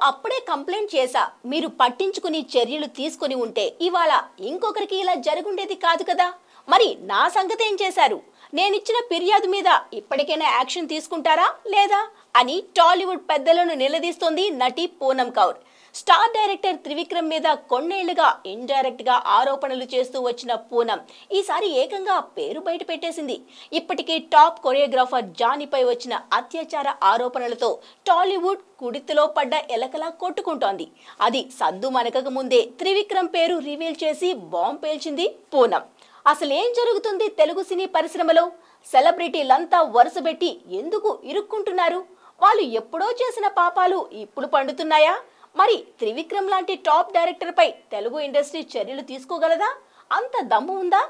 అప్పుడే కంప్లైంట్ చేశా, మీరు పట్టించుకుని చర్యలు తీసుకుని ఉంటే ఇవాళ ఇంకొకరికి ఇలా జరుగుండేది కాదు కదా. మరి నా సంగతి ఏం చేశారు? నేనిచ్చిన ఫిర్యాదు మీద ఇప్పటికైనా యాక్షన్ తీసుకుంటారా లేదా అని టాలీవుడ్ పెద్దలను నిలదీస్తోంది నటి పూనం కౌర్. స్టార్ డైరెక్టర్ త్రివిక్రమ్ మీద కొన్నేళ్లుగా ఇండైరెక్ట్ గా ఆరోపణలు చేస్తూ వచ్చిన పూనం ఈసారి ఏకంగా పేరు బయట పెట్టేసింది. ఇప్పటికే టాప్ కొరియోగ్రాఫర్ జానీపై వచ్చిన అత్యాచార ఆరోపణలతో టాలీవుడ్ కుడితిలో పడ్డ ఎలకలా కొట్టుకుంటోంది. అది సద్దు మనకక ముందే త్రివిక్రమ్ పేరు రివీల్ చేసి బాంబ్ పేల్చింది పూనం. అసలేం జరుగుతుంది తెలుగు సినీ పరిశ్రమలో? సెలబ్రిటీలంతా వరుసబెట్టి ఎందుకు ఇరుక్కుంటున్నారు? వాళ్ళు ఎప్పుడో చేసిన పాపాలు ఇప్పుడు పండుతున్నాయా? మరి త్రివిక్రమ్ లాంటి టాప్ డైరెక్టర్ పై తెలుగు ఇండస్ట్రీ చర్యలు తీసుకోగలదా? అంత దమ్ము ఉందా?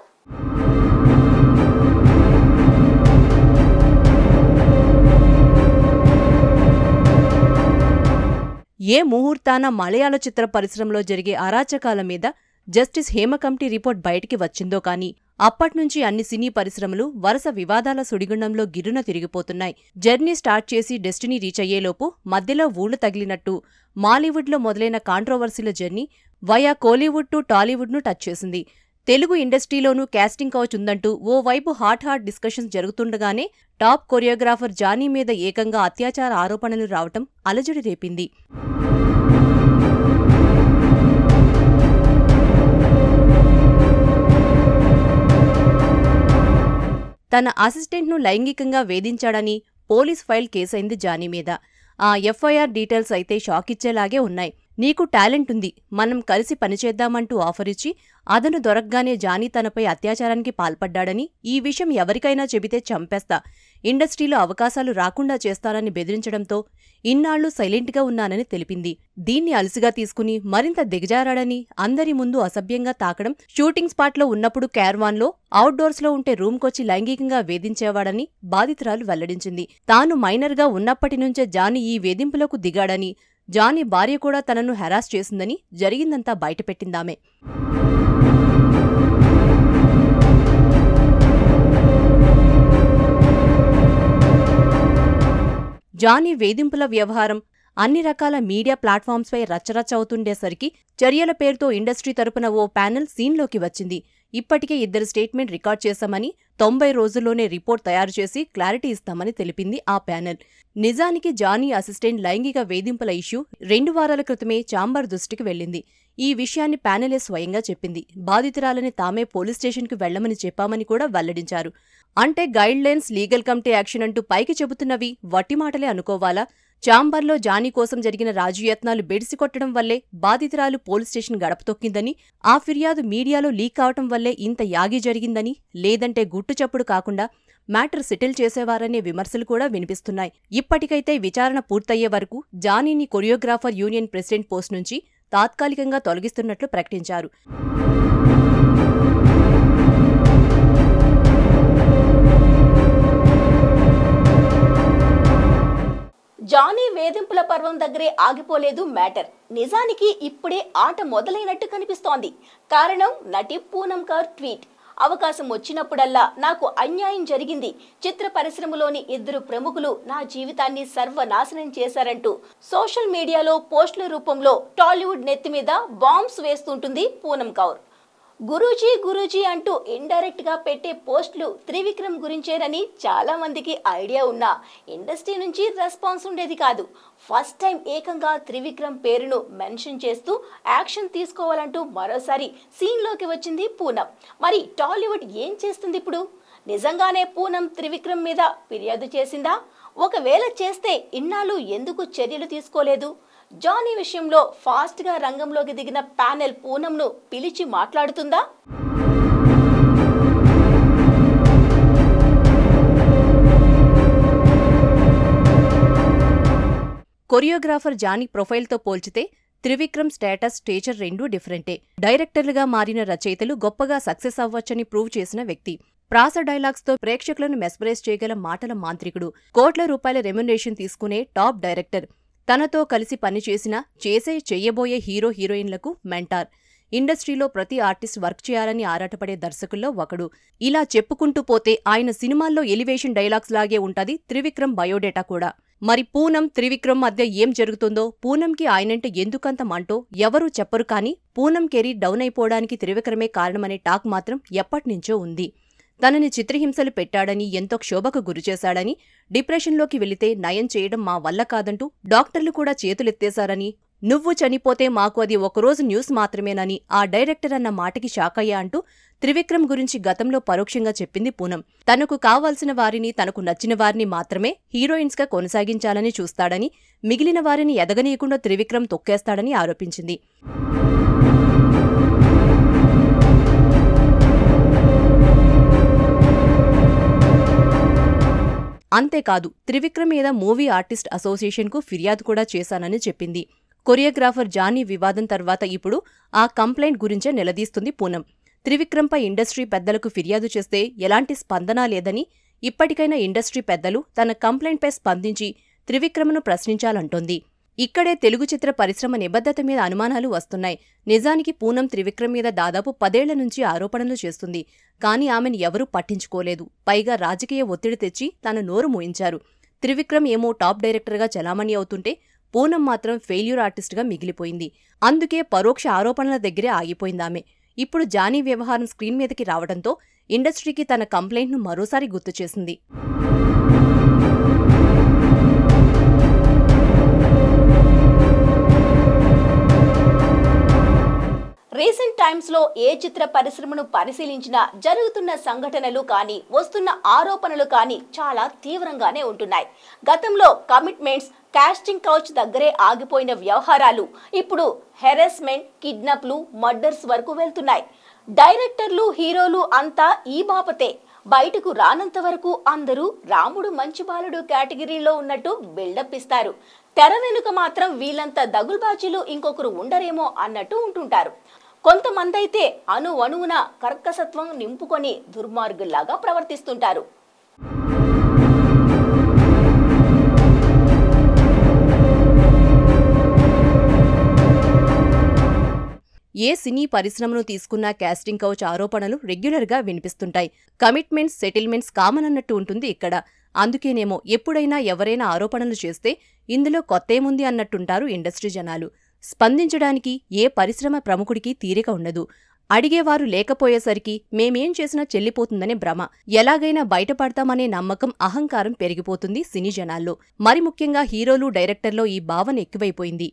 ఏ ముహూర్తాన మలయాళ చిత్ర పరిశ్రమలో జరిగే అరాచకాల మీద జస్టిస్ హేమ కమిటీ రిపోర్ట్ బయటికి వచ్చిందో కానీ అప్పట్నుంచి అన్ని సినీ పరిశ్రమలు వరుస వివాదాల సుడిగుండంలో గిర్రున తిరిగిపోతున్నాయి. జర్నీ స్టార్ట్ చేసి డెస్టినీ రీచ్ అయ్యేలోపు మధ్యలో ఊళ్లు తగిలినట్టు మాలీవుడ్లో మొదలైన కాంట్రోవర్సీల జర్నీ వయా కోలీవుడ్ టు టాలీవుడ్ను టచ్ చేసింది. తెలుగు ఇండస్ట్రీలోనూ కాస్టింగ్ కౌచ్ ఉందంటూ ఓవైపు హాట్ డిస్కషన్స్ జరుగుతుండగానే టాప్ కొరియోగ్రాఫర్ జానీ మీద ఏకంగా అత్యాచార ఆరోపణలు రావటం అలజడి రేపింది. తన అసిస్టెంట్ను లైంగికంగా వేధించాడని పోలీస్ ఫైల్ కేసైంది జానీ మీద. ఆ ఎఫ్ఐఆర్ డీటెయిల్స్ అయితే షాకిచ్చేలాగే ఉన్నాయి. నీకు టాలెంట్ ఉంది, మనం కలిసి పనిచేద్దామంటూ ఆఫరిచ్చి అదను దొరకగానే జానీ తనపై అత్యాచారానికి పాల్పడ్డాడని, ఈ విషయం ఎవరికైనా చెబితే చంపేస్తా, ఇండస్ట్రీలో అవకాశాలు రాకుండా చేస్తానని బెదిరించడంతో ఇన్నాళ్లు సైలెంట్గా ఉన్నానని తెలిపింది. దీన్ని అలసిగా తీసుకుని మరింత దిగజారాడని, అందరి ముందు అసభ్యంగా తాకడం, షూటింగ్ స్పాట్లో ఉన్నప్పుడు క్యార్వాన్లో, అవుట్డోర్స్లో ఉంటే రూమ్కొచ్చి లైంగికంగా వేధించేవాడని బాధితురాలు వెల్లడించింది. తాను మైనర్గా ఉన్నప్పటి నుంచే జానీ ఈ వేధింపులకు దిగాడని, జానీ భార్య కూడా తనను హెరాస్ చేసిందని జరిగిందంతా బయటపెట్టిందామె. జానీ వేధింపుల వ్యవహారం అన్ని రకాల మీడియా ప్లాట్ఫామ్స్పై రచ్చరచ్చ అవుతుండేసరికి చర్యల పేరుతో ఇండస్ట్రీ తరపున ఓ ప్యానెల్ సీన్లోకి వచ్చింది. ఇప్పటికే 2 స్టేట్మెంట్ రికార్డ్ చేశామని, 90 రోజుల్లోనే రిపోర్ట్ తయారు చేసి క్లారిటీ ఇస్తామని తెలిపింది ఆ ప్యానెల్. నిజానికి జానీ అసిస్టెంట్ లైంగిక వేధింపుల ఇష్యూ 2 వారాల క్రితమే ఛాంబర్ దృష్టికి వెళ్లింది. ఈ విషయాన్ని ప్యానెలే స్వయంగా చెప్పింది. బాధితురాలని తామే పోలీస్ స్టేషన్కి వెళ్లమని చెప్పామని కూడా వెల్లడించారు. అంటే గైడ్లైన్స్, లీగల్ కమిటీ యాక్షన్ అంటూ పైకి చెబుతున్నవి వట్టి మాటలే అనుకోవాలా? ఛాంబర్లో జానీ కోసం జరిగిన రాజుయత్నాలు బెడిసికొట్టడం వల్లే బాధితురాలు పోలీస్ స్టేషన్ గడప తొక్కిందని, ఆ ఫిర్యాదు మీడియాలో లీక్ కావటం వల్లే ఇంత యాగి జరిగిందని, లేదంటే గుట్టుచప్పుడు కాకుండా మ్యాటర్ సెటిల్ చేసేవారనే విమర్శలు కూడా వినిపిస్తున్నాయి. ఇప్పటికైతే విచారణ పూర్తయ్యే వరకు జానీని కొరియోగ్రాఫర్ యూనియన్ ప్రెసిడెంట్ పోస్ట్ నుంచి తాత్కాలికంగా తొలగిస్తున్నట్లు ప్రకటించారు. జానీ వేధింపుల పర్వం దగ్గరే ఆగిపోలేదు మ్యాటర్. నిజానికి ఇప్పుడే ఆట మొదలైనట్టు కనిపిస్తోంది. కారణం నటి పూనం కౌర్ ట్వీట్. అవకాశం వచ్చినప్పుడల్లా నాకు అన్యాయం జరిగింది, చిత్ర పరిశ్రమలోని 2 ప్రముఖులు నా జీవితాన్ని సర్వనాశనం చేశారంటూ సోషల్ మీడియాలో పోస్టుల రూపంలో టాలీవుడ్ నెత్తి మీద బాంబ్స్ వేస్తుంటుంది పూనం కౌర్. గురూజీ గురూజీ అంటూ ఇండైరెక్ట్ గా పెట్టే పోస్టులు త్రివిక్రమ్ గురించేనని చాలా మందికి ఐడియా ఉన్నా ఇండస్ట్రీ నుంచి రెస్పాన్స్ ఉండేది కాదు. ఫస్ట్ టైం ఏకంగా త్రివిక్రమ్ పేరును మెన్షన్ చేస్తూ యాక్షన్ తీసుకోవాలంటూ మరోసారి సీన్లోకి వచ్చింది పూనం. మరి టాలీవుడ్ ఏం చేస్తుంది ఇప్పుడు? నిజంగానే పూనం త్రివిక్రమ్ మీద ఫిర్యాదు చేసిందా? ఒకవేళ చేస్తే ఇన్నాళ్ళు ఎందుకు చర్యలు తీసుకోలేదు? జానీ విషయంలో ఫాస్ట్ గా రంగంలోకి దిగిన ప్యానెల్ పూనంను పిలిచి మాట్లాడుతుందా? కొరియోగ్రాఫర్ జానీ ప్రొఫైల్తో పోల్చితే త్రివిక్రమ్ స్టేటస్, స్టేచర్ రెండూ డిఫరెంటే. డైరెక్టర్లుగా మారిన రచయితలు గొప్పగా సక్సెస్ అవ్వచ్చని ప్రూవ్ చేసిన వ్యక్తి. ప్రాస డైలాగ్స్తో ప్రేక్షకులను మెస్మరైజ్ చేయగల మాటల మాంత్రికుడు. కోట్ల రూపాయల రెమ్యునరేషన్ తీసుకునే టాప్ డైరెక్టర్. తనతో కలిసి పనిచేసిన, చెయ్యబోయే హీరో హీరోయిన్లకు మెంటార్. ఇండస్ట్రీలో ప్రతి ఆర్టిస్ట్ వర్క్ చేయాలని ఆరాటపడే దర్శకుల్లో ఒకడు. ఇలా చెప్పుకుంటూ పోతే ఆయన సినిమాల్లో ఎలివేషన్ డైలాగ్స్ లాగే ఉంటది త్రివిక్రమ్ బయోడేటా కూడా. మరి పూనం త్రివిక్రమ్ మధ్య ఏం జరుగుతుందో, పూనంకి ఆయనంటే ఎందుకంత మంటో ఎవరూ చెప్పరు కానీ పూనం కెరీర్ డౌన్ అయిపోవడానికి త్రివిక్రమే కారణమనే టాక్ మాత్రం ఎప్పటినుంచో ఉంది. తనని చిత్రహింసలు పెట్టాడని, ఎంతో క్షోభకు గురిచేశాడని, డిప్రెషన్లోకి వెళితే నయం చేయడం మా వల్ల కాదంటూ డాక్టర్లు కూడా చేతులెత్తేశారని, నువ్వు చనిపోతే మాకు అది ఒకరోజు న్యూస్ మాత్రమేనని ఆ డైరెక్టర్ అన్న మాటకి షాకయ్యా అంటూ త్రివిక్రమ్ గురించి గతంలో పరోక్షంగా చెప్పింది పూనం. తనకు కావాల్సిన వారిని, తనకు నచ్చిన వారిని మాత్రమే హీరోయిన్స్గా కొనసాగించాలని చూస్తాడని, మిగిలిన వారిని ఎదగనీయకుండా త్రివిక్రమ్ తొక్కేస్తాడని ఆరోపించింది. అంతేకాదు, త్రివిక్రమ్ మీద మూవీ ఆర్టిస్ట్ అసోసియేషన్కు ఫిర్యాదు కూడా చేశానని చెప్పింది. కొరియోగ్రాఫర్ జానీ వివాదం తర్వాత ఇప్పుడు ఆ కంప్లైంట్ గురించే నిలదీస్తుంది పూనం. త్రివిక్రమ్పై ఇండస్ట్రీ పెద్దలకు ఫిర్యాదు చేస్తే ఎలాంటి స్పందన లేదని, ఇప్పటికైనా ఇండస్ట్రీ పెద్దలు తన కంప్లైంట్పై స్పందించి త్రివిక్రమ్ను ప్రశ్నించాలంటోంది. ఇక్కడే తెలుగు చిత్ర పరిశ్రమ నిబద్ధత మీద అనుమానాలు వస్తున్నాయి. నిజానికి పూనం త్రివిక్రమ్ మీద దాదాపు 10 ఏళ్ల నుంచి ఆరోపణలు చేస్తుంది. కానీ ఆమెను ఎవరూ పట్టించుకోలేదు. పైగా రాజకీయ ఒత్తిడి తెచ్చి తన నోరు మూయించారు. త్రివిక్రమ్ ఏమో టాప్ డైరెక్టర్గా చలామణి అవుతుంటే పూనం మాత్రం ఫెయిల్యూర్ ఆర్టిస్ట్గా మిగిలిపోయింది. అందుకే పరోక్ష ఆరోపణల దగ్గరే ఆగిపోయిందామె. ఇప్పుడు జానీ వ్యవహారం స్క్రీన్ మీదకి రావడంతో ఇండస్ట్రీకి తన కంప్లైంట్ను మరోసారి గుర్తు చేసింది. రీసెంట్ టైమ్స్ లో ఏ చిత్ర పరిశ్రమను పరిశీలించినా జరుగుతున్న సంఘటనలు కానీ, వస్తున్న ఆరోపణలు కానీ చాలా తీవ్రంగానే ఉంటున్నాయి. గతంలో కమిట్మెంట్స్, కాస్టింగ్ కౌచ్ దగ్గరే ఆగిపోయిన వ్యవహారాలు ఇప్పుడు హెరాస్మెంట్, కిడ్నాప్లు, మర్డర్స్ వరకు వెళ్తున్నాయి. డైరెక్టర్లు, హీరోలు అంతా ఈ బాపతే. బయటకు రానంత వరకు అందరూ రాముడు మంచి బాలుడు కేటగిరీలో ఉన్నట్టు బిల్డప్ ఇస్తారు. తెర వెనుక మాత్రం వీళ్ళంత దగుల్బాజీలు ఇంకొకరు ఉండరేమో అన్నట్టు ఉంటుంటారు. కొంతమందైతే అణువణువున కర్కసత్వం నింపుకొని దుర్మార్గుల్లాగా ప్రవర్తిస్తుంటారు. ఏ సినీ పరిశ్రమను తీసుకున్నా కాస్టింగ్ కౌచ్ ఆరోపణలు రెగ్యులర్గా వినిపిస్తుంటాయి. కమిట్మెంట్స్, సెటిల్మెంట్స్ కామన్ అన్నట్టు ఉంటుంది ఇక్కడ. అందుకేనేమో ఎప్పుడైనా ఎవరైనా ఆరోపణలు చేస్తే ఇందులో కొత్తేముంది అన్నట్టుంటారు ఇండస్ట్రీ జనాలు. స్పందించడానికి ఏ పరిశ్రమ ప్రముఖుడికి తీరిక ఉండదు. అడిగేవారు లేకపోయేసరికి మేమేం చేసినా చెల్లిపోతుందనే భ్రమ. ఎలాగైనా బయటపడతామనే నమ్మకం, అహంకారం పెరిగిపోతుంది సినీ జనాల్లో. మరి ముఖ్యంగా హీరోలు, డైరెక్టర్లో ఈ భావన ఎక్కువైపోయింది.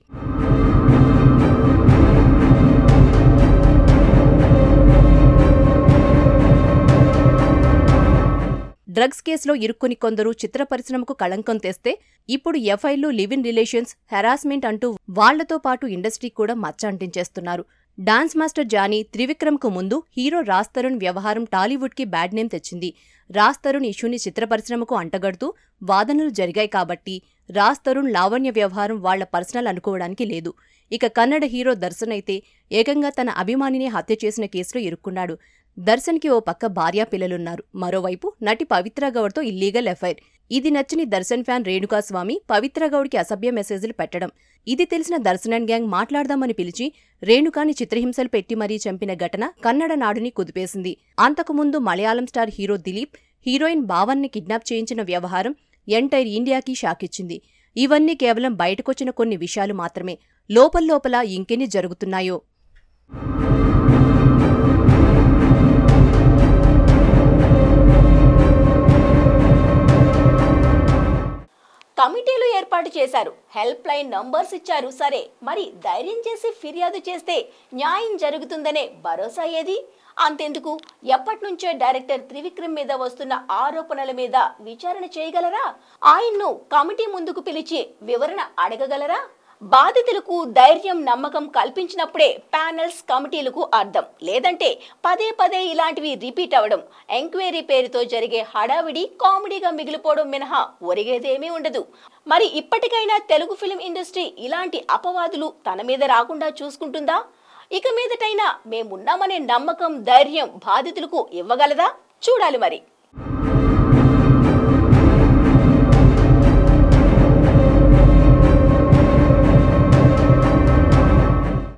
డ్రగ్స్ కేసులో ఇరుక్కుని కొందరు చిత్ర పరిశ్రమకు కళంకం తెస్తే ఇప్పుడు ఎఫ్ఐలు, లివ్ ఇన్ రిలేషన్స్, హెరాస్మెంట్ అంటూ వాళ్లతో పాటు ఇండస్ట్రీ కూడా మచ్చ అంటించేస్తున్నారు. డాన్స్ మాస్టర్ జానీ, త్రివిక్రమ్కు ముందు హీరో రాజ్ తరుణ్ వ్యవహారం టాలీవుడ్కి బ్యాడ్ నేమ్ తెచ్చింది. రాజ్ తరుణ్ ఇష్యూని చిత్ర పరిశ్రమకు అంటగడుతూ వాదనలు జరిగాయి కాబట్టి రాజ్ తరుణ్, లావణ్య వ్యవహారం వాళ్ల పర్సనల్ అనుకోవడానికి లేదు. ఇక కన్నడ హీరో దర్శన్ అయితే ఏకంగా తన అభిమానిని హత్య చేసిన కేసులో ఇరుక్కున్నాడు. దర్శన్కి ఓ పక్క భార్యా పిల్లలున్నారు. మరోవైపు నటి పవిత్ర గౌడ్తో ఇల్లీగల్ ఎఫైర్. ఇది నచ్చని దర్శన్ ఫ్యాన్ రేణుకాస్వామి పవిత్ర గౌడ్కి అసభ్య మెసేజ్లు పెట్టడం. ఇది తెలిసిన దర్శన్ అండ్ గ్యాంగ్ మాట్లాడదామని పిలిచి రేణుకాని చిత్రహింసలు పెట్టి మరీ చంపిన ఘటన కన్నడ నాడుని కుదిపేసింది. అంతకుముందు Malayalam star hero Dileep heroine భావన్ని కిడ్నాప్ చేయించిన వ్యవహారం ఎంటైర్ ఇండియాకి షాకిచ్చింది. ఇవన్నీ కేవలం బయటకొచ్చిన కొన్ని విషయాలు మాత్రమే. లోపల ఇంకెన్ని జరుగుతున్నాయో. కమిటీలు ఏర్పాటు చేశారు, హెల్ప్ లైన్ నంబర్స్ ఇచ్చారు. సరే, మరి ధైర్యం చేసి ఫిర్యాదు చేస్తే న్యాయం జరుగుతుందనే భరోసా ఏది? అంతెందుకు, ఎప్పటినుంచే డైరెక్టర్ త్రివిక్రమ్ మీద వస్తున్న ఆరోపణల మీద విచారణ చేయగలరా? ఆయన్ను కమిటీ ముందుకు పిలిచి వివరణ అడగగలరా? బాధితులకు ధైర్యం, నమ్మకం కల్పించినప్పుడే ప్యానెల్స్, కమిటీలకు అర్థం. లేదంటే పదే ఇలాంటివి రిపీట్ అవ్వడం, ఎంక్వైరీ పేరుతో జరిగే హడావిడి కామెడీగా మిగిలిపోవడం మినహా ఒరిగేదేమీ ఉండదు. మరి ఇప్పటికైనా తెలుగు ఫిలిం ఇండస్ట్రీ ఇలాంటి అపవాదులు తన మీద రాకుండా చూసుకుంటుందా? ఇక మీదటైనా మేమున్నామనే నమ్మకం, ధైర్యం బాధితులకు ఇవ్వగలదా? చూడాలి మరి.